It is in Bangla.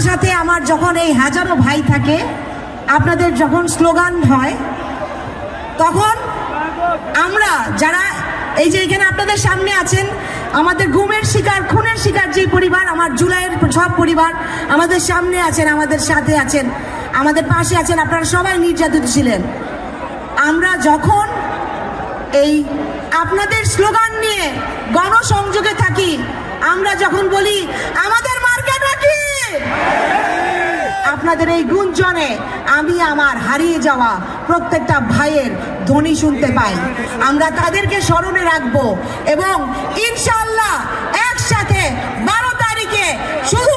সাথে আমার যখন এই হাজারো ভাই থাকে, আপনাদের যখন স্লোগান হয়, তখন আমরা যারা এই যে এখানে আপনাদের সামনে আছেন, আমাদের গুমের শিকার, খুনের শিকার যে পরিবার, আমার জুলাইয়ের সব পরিবার আমাদের সামনে আছেন, আমাদের সাথে আছেন, আমাদের পাশে আছেন, আপনারা সবাই নির্যাতিত ছিলেন। আমরা যখন এই আপনাদের স্লোগান নিয়ে গণসংযোগে থাকি, আমরা যখন বলি আমাদের মার্কেটটা কি, আপনাদের এই গুঞ্জনে আমি আমার হারিয়ে যাওয়া প্রত্যেকটা ভাইয়ের ধ্বনি শুনতে পাই। আমরা তাদেরকে স্মরণে রাখবো এবং ইনশাআল্লাহ একসাথে 12 তারিখে শুধু